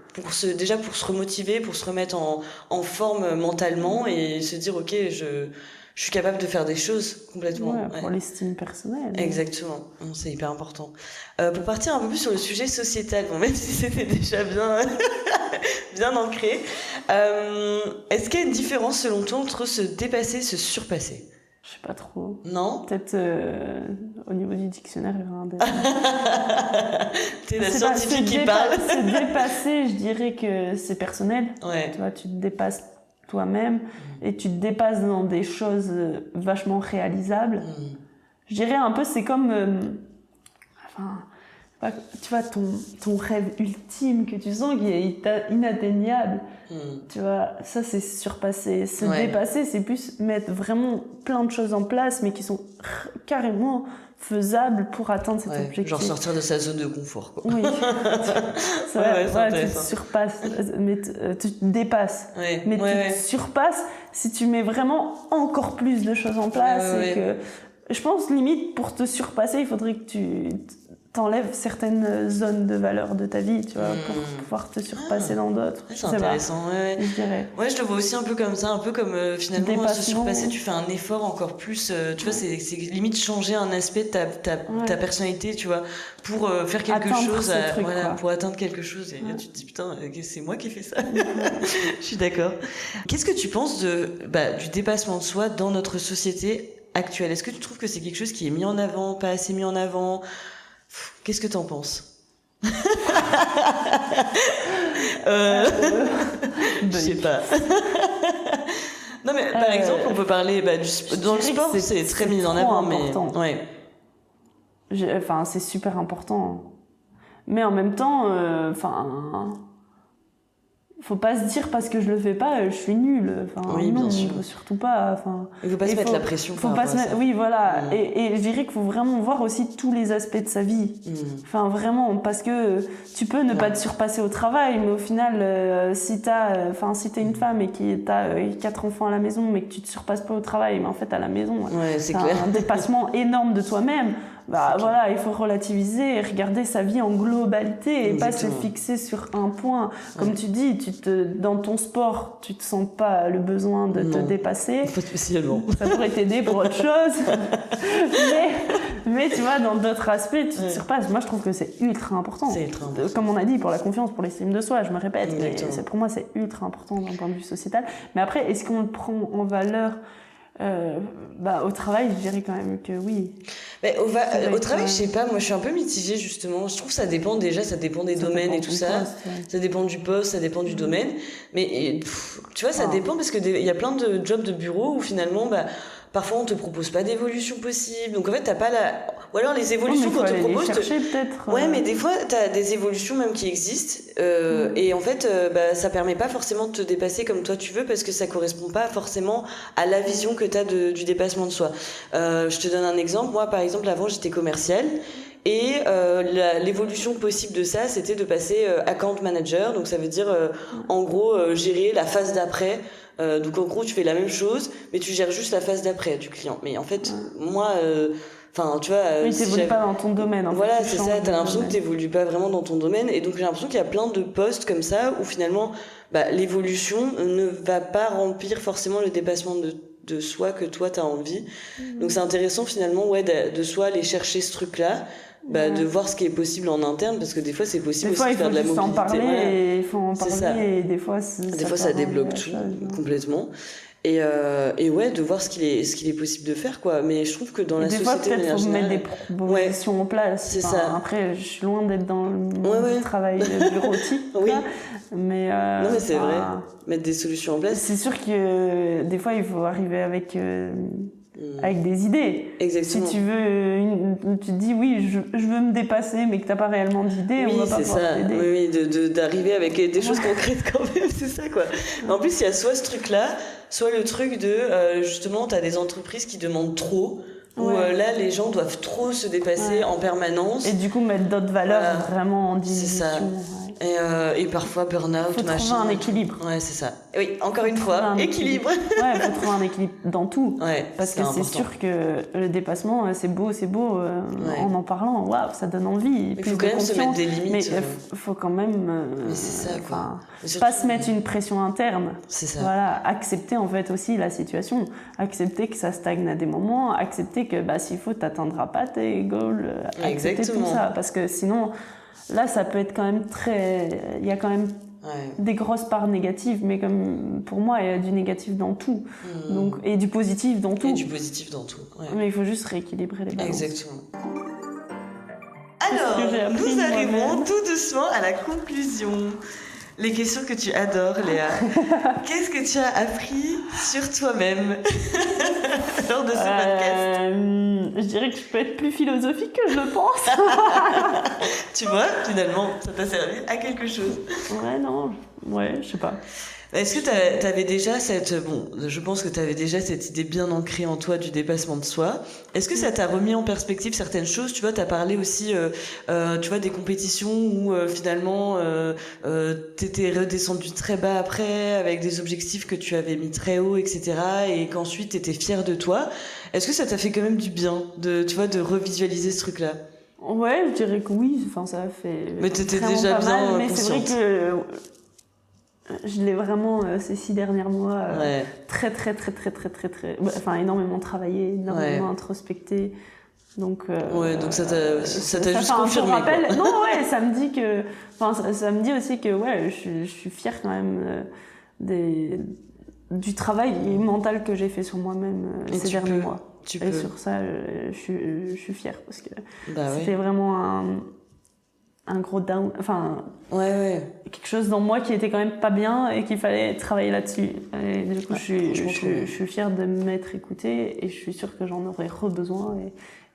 déjà pour se remotiver, pour se remettre en forme mentalement et se dire, ok, je suis capable de faire des choses complètement. Pour l'estime personnelle. Exactement, c'est hyper important. Pour partir un peu plus sur le sujet sociétal, même si c'était déjà bien ancré, est-ce qu'il y a une différence selon toi entre se dépasser et se surpasser ? Je sais pas trop. Non ? Peut-être au niveau du dictionnaire, il y aura un T'es la scientifique qui parle. Se dépasser, je dirais que c'est personnel. Ouais. Tu vois, tu te dépasses toi-même et tu te dépasses dans des choses vachement réalisables. Je dirais un peu, c'est comme... tu vois, ton rêve ultime que tu sens qui est inatteignable. Tu vois, ça c'est surpasser. Se dépasser, c'est plus mettre vraiment plein de choses en place, mais qui sont carrément faisables pour atteindre cet objectif. Genre sortir de sa zone de confort, quoi. Oui. Tu te surpasses, mais tu te dépasses. Mais tu te surpasses si tu mets vraiment encore plus de choses en place. Que, je pense, limite, pour te surpasser, il faudrait que tu t'enlèves certaines zones de valeur de ta vie, tu vois, pour pouvoir te surpasser dans d'autres. C'est intéressant, je dirais. Ouais, je le vois aussi un peu comme ça, un peu comme finalement se surpasser, tu fais un effort encore plus, tu vois, c'est limite changer un aspect de ta personnalité, tu vois, pour faire quelque chose, pour atteindre quelque chose. Et là, tu te dis, putain, c'est moi qui ai fait ça. Je suis d'accord. Qu'est-ce que tu penses du dépassement de soi dans notre société actuelle ? Est-ce que tu trouves que c'est quelque chose qui est mis en avant, pas assez mis en avant ? Qu'est-ce que t'en penses ? Je sais pas. Non mais par exemple, on peut parler dans le sport, c'est très mis en avant, mais c'est super important. Mais en même temps, faut pas se dire parce que je le fais pas, je suis nulle. Enfin, oui, non, bien sûr. Surtout pas. Enfin, il faut pas se mettre la pression. Faut pas se mettre. Oui, voilà. Et je dirais qu'il faut vraiment voir aussi tous les aspects de sa vie. Enfin, vraiment, parce que tu peux ne pas te surpasser au travail, mais au final, si t'es une femme et que t'as 4 enfants à la maison, mais que tu te surpasses pas au travail, mais en fait à la maison, c'est t'as un dépassement énorme de toi-même. Bah voilà, il faut relativiser et regarder sa vie en globalité et pas se fixer sur un point. Comme tu dis, dans ton sport, tu te sens pas le besoin de te dépasser. Pas spécialement. Ça pourrait t'aider pour autre chose. mais tu vois, dans d'autres aspects, tu te surpasses. Moi, je trouve que c'est ultra important. C'est ultra important. Comme on a dit, pour la confiance, pour l'estime de soi, je me répète, mais pour moi, c'est ultra important d'un point de vue sociétal. Mais après, est-ce qu'on le prend en valeur au travail, je dirais quand même que oui. Mais au travail, je sais pas, moi je suis un peu mitigée justement. Je trouve que ça dépend des domaines et tout ça. Ça dépend du poste, ça dépend du domaine. Mais tu vois, ça dépend parce que il y a plein de jobs de bureau où finalement, parfois on te propose pas d'évolution possible. Donc en fait, t'as pas ou alors les évolutions qu'on te propose. Peut-être. Ouais, mais des fois, t'as des évolutions même qui existent. Et en fait, ça permet pas forcément de te dépasser comme toi tu veux parce que ça correspond pas forcément à la vision que t'as du dépassement de soi. Je te donne un exemple. Moi, par exemple, avant, j'étais commerciale. Et l'évolution possible de ça, c'était de passer account manager. Donc ça veut dire, en gros, gérer la phase d'après. Donc en gros, tu fais la même chose, mais tu gères juste la phase d'après du client. Mais en fait, moi... Enfin, tu vois. Oui, t'évolues pas dans ton domaine. Voilà, c'est ça. T'as l'impression que t'évolues pas vraiment dans ton domaine. Et donc, j'ai l'impression qu'il y a plein de postes comme ça où finalement, l'évolution ne va pas remplir forcément le dépassement de soi que toi, t'as envie. Donc, c'est intéressant finalement, de soi aller chercher ce truc-là. De voir ce qui est possible en interne, parce que des fois, c'est possible aussi de faire de la mobilité. Il faut en parler, il faut en parler, et des fois, ça débloque tout, complètement. Et de voir ce qu'il est possible de faire, quoi. Mais je trouve que dans la société, des fois, peut-être faut mettre des propositions en place. C'est ça. Après, je suis loin d'être dans le monde du travail bureautique. Oui. Mais non, mais c'est vrai. Mettre des solutions en place. C'est sûr que des fois, il faut arriver avec des idées. Exactement. Si tu veux, tu te dis oui, je veux me dépasser, mais que t'as pas réellement d'idées, on va pas pouvoir t'aider. Oui, d'arriver avec des choses concrètes quand même, c'est ça, quoi. En plus, il y a soit ce truc-là, soit le truc de, justement, t'as des entreprises qui demandent trop, où là, les gens doivent trop se dépasser en permanence. Et du coup, mettre d'autres valeurs vraiment en diminution. C'est ça. Et parfois burn-out, faut trouver un équilibre. Ouais, c'est ça. Oui, encore une fois, équilibre. Ouais, faut trouver un équilibre dans tout. Ouais, parce que c'est sûr que le dépassement, c'est beau, en parlant, waouh, ça donne envie. Il faut quand même se mettre des limites. Mais il faut quand même. Mais c'est ça, quoi. Pas se mettre une pression interne. C'est ça. Voilà, accepter en fait aussi la situation. Accepter que ça stagne à des moments. Accepter que s'il faut, t'atteindras pas tes goals. Accepter tout ça. Parce que sinon. Là, ça peut être quand même il y a quand même des grosses parts négatives, mais comme pour moi, il y a du négatif dans tout. Donc, et du positif dans tout. Mais il faut juste rééquilibrer les balances. Exactement. Alors, nous arrivons tout doucement à la conclusion. Les questions que tu adores, Léa. Qu'est-ce que tu as appris sur toi-même lors de ce podcast? Je dirais que je peux être plus philosophique que je le pense. Tu vois, finalement, ça t'a servi à quelque chose. Je sais pas. Est-ce que t'avais déjà je pense que t'avais déjà cette idée bien ancrée en toi du dépassement de soi. Est-ce que ça t'a remis en perspective certaines choses? Tu vois, t'as parlé aussi, tu vois, des compétitions où finalement t'étais redescendu très bas après avec des objectifs que tu avais mis très haut, etc. Et qu'ensuite t'étais fière de toi. Est-ce que ça t'a fait quand même du bien de revisualiser ce truc-là? Ouais, je dirais que oui. Enfin, ça a fait. Mais t'étais déjà bien mais consciente. C'est vrai que je l'ai vraiment ces 6 derniers mois très énormément travaillé, énormément introspecté. Donc donc ça t'a juste confirmé. Ça me dit que ça me dit aussi que je suis fière quand même du travail mental que j'ai fait sur moi-même ces derniers mois. Et sur ça, je suis fière parce que c'était vraiment un gros down, quelque chose dans moi qui était quand même pas bien et qu'il fallait travailler là-dessus. Et du coup, je suis fière de m'être écoutée et je suis sûre que j'en aurais besoin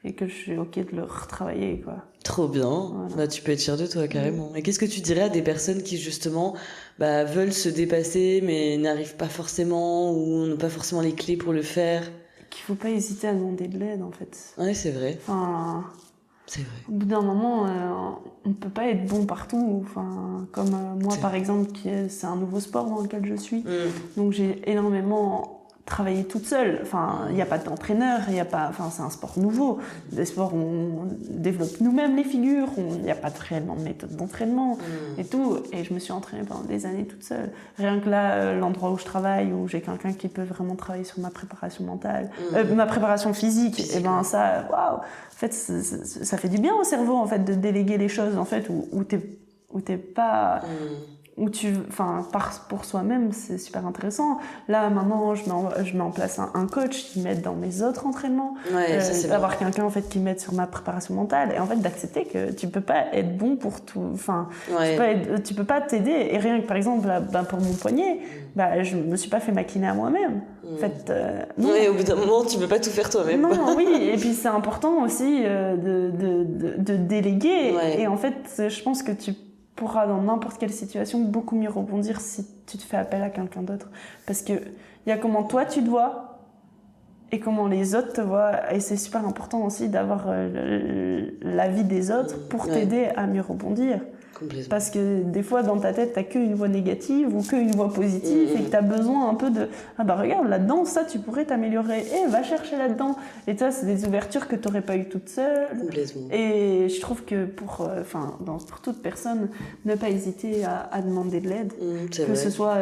et que je suis ok de le retravailler, quoi. Trop bien. Voilà. Bah, tu peux être fière de toi, carrément. Et qu'est-ce que tu dirais à des personnes qui, justement, veulent se dépasser, mais n'arrivent pas forcément, ou n'ont pas forcément les clés pour le faire? Qu'il faut pas hésiter à demander de l'aide, en fait. Ouais, c'est vrai. Enfin, c'est vrai. Au bout d'un moment, on ne peut pas être bon partout. Enfin, comme moi, par exemple, c'est un nouveau sport dans lequel je suis. Donc j'ai énormément travaillé toute seule. Enfin, il n'y a pas d'entraîneur, c'est un sport nouveau. Des sports où on développe nous-mêmes les figures, il n'y a pas réellement de méthode d'entraînement et tout. Et je me suis entraînée pendant des années toute seule. Rien que là, l'endroit où je travaille, où j'ai quelqu'un qui peut vraiment travailler sur ma préparation mentale, ma préparation physique, et ben ça, waouh! En fait, ça fait du bien au cerveau, en fait, de déléguer les choses, en fait, où t'es pas... pour soi-même, c'est super intéressant. Là, maintenant, je mets en place un coach qui m'aide dans mes autres entraînements. Ouais, ça, c'est avoir quelqu'un, en fait, qui m'aide sur ma préparation mentale. Et en fait, d'accepter que tu peux pas être bon pour tout. Enfin, tu peux pas t'aider. Et rien que, par exemple, là, pour mon poignet, je me suis pas fait maquiner à moi-même. En fait, non. Ouais, au bout d'un moment, tu peux pas tout faire toi-même. Non, oui. Et puis, c'est important aussi de déléguer. Ouais. Et en fait, je pense que tu pourras dans n'importe quelle situation beaucoup mieux rebondir si tu te fais appel à quelqu'un d'autre. Parce que il y a comment toi tu te vois et comment les autres te voient. Et c'est super important aussi d'avoir l'avis des autres pour t'aider à mieux rebondir. Parce que des fois, dans ta tête, t'as qu'une voix négative ou qu'une voix positive et que t'as besoin un peu de « Ah bah regarde, là-dedans, ça, tu pourrais t'améliorer. Va chercher là-dedans. » Et ça, c'est des ouvertures que t'aurais pas eues toute seule. Et je trouve que pour toute personne, ne pas hésiter à demander de l'aide. Que ce soit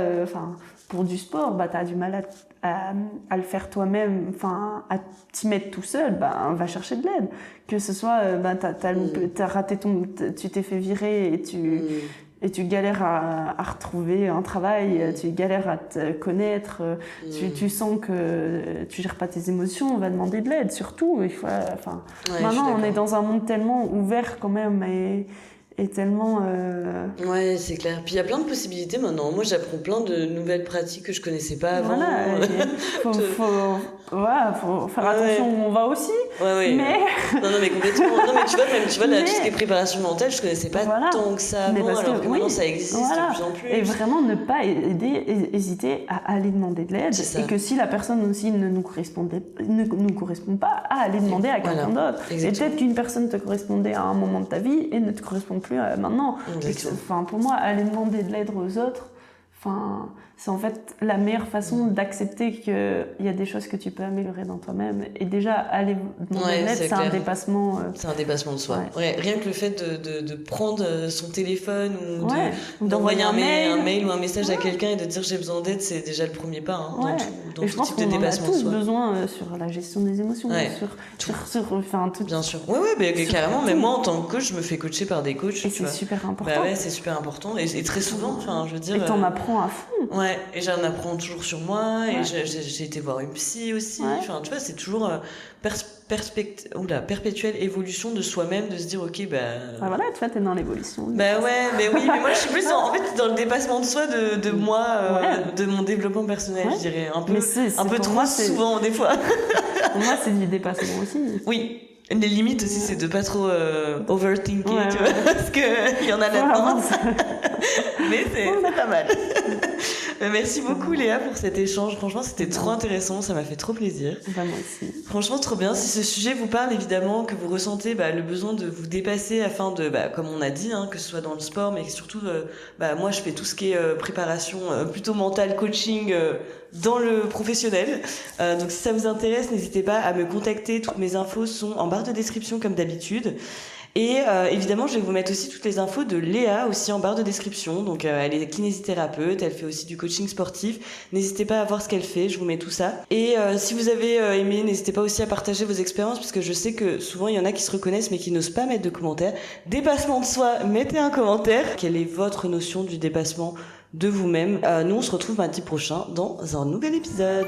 pour du sport, t'as du mal à le faire toi-même, à t'y mettre tout seul, va chercher de l'aide. Que ce soit, t'as raté tu t'es fait virer et tu galères à retrouver un travail, tu galères à te connaître, tu sens que tu gères pas tes émotions, on va demander de l'aide, surtout. Maintenant, on est dans un monde tellement ouvert quand même et tellement... Ouais, c'est clair. Puis il y a plein de possibilités maintenant. Moi, j'apprends plein de nouvelles pratiques que je connaissais pas avant. Voilà, faut faire attention où on va aussi. Ouais. Mais... Non, mais complètement. Non, mais tu vois, tout ce qui est préparation mentale, je connaissais pas tant que ça avant, alors que maintenant, ça existe de plus en plus. Et vraiment, ne pas hésiter à aller demander de l'aide. Et que si la personne aussi ne nous correspond pas, à aller demander à quelqu'un d'autre. Et peut-être qu'une personne te correspondait à un moment de ta vie et ne te correspond plus maintenant. Pour moi, aller demander de l'aide aux autres, c'est en fait la meilleure façon d'accepter qu'il y a des choses que tu peux améliorer dans toi-même. Et déjà, aller demander de l'aide, c'est un dépassement. C'est un dépassement de soi. Ouais, rien que le fait de prendre son téléphone ou d'envoyer un mail ou un message à quelqu'un et de dire j'ai besoin d'aide, c'est déjà le premier pas dans tout type de dépassement de soi. Je pense qu'on a tous besoin sur la gestion des émotions, sur tout. Bien sûr. Oui, carrément. Mais moi, en tant que coach, je me fais coacher par des coachs. Et c'est super important. C'est super important. Et très souvent, je veux dire... Et t'en apprends à fond. Ouais, et j'en apprends toujours sur moi, et j'ai été voir une psy aussi. Tu vois, c'est toujours perpétuelle évolution de soi-même, de se dire, ok, voilà, tu vois, t'es dans l'évolution. Mais moi, je suis plus dans le dépassement de soi de moi, de mon développement personnel, je dirais. Un peu trop souvent, des fois. Pour moi, c'est du dépassement aussi. Oui. Les limites aussi, c'est de pas trop overthinker, tu vois, parce qu'il y en a là-dedans. Mais c'est pas mal. Merci beaucoup Léa pour cet échange. Franchement, c'était trop intéressant, ça m'a fait trop plaisir. Moi aussi. Franchement, trop bien. Si ce sujet vous parle, évidemment, que vous ressentez le besoin de vous dépasser afin de, comme on a dit, que ce soit dans le sport, mais surtout, moi, je fais tout ce qui est préparation plutôt mentale, coaching dans le professionnel. Donc, si ça vous intéresse, n'hésitez pas à me contacter. Toutes mes infos sont en barre de description comme d'habitude. Et évidemment, je vais vous mettre aussi toutes les infos de Léa aussi en barre de description. Donc, elle est kinésithérapeute, elle fait aussi du coaching sportif. N'hésitez pas à voir ce qu'elle fait, je vous mets tout ça. Et si vous avez aimé, n'hésitez pas aussi à partager vos expériences, parce que je sais que souvent, il y en a qui se reconnaissent, mais qui n'osent pas mettre de commentaires. Dépassement de soi, mettez un commentaire. Quelle est votre notion du dépassement de vous-même? Nous, on se retrouve mardi prochain dans un nouvel épisode.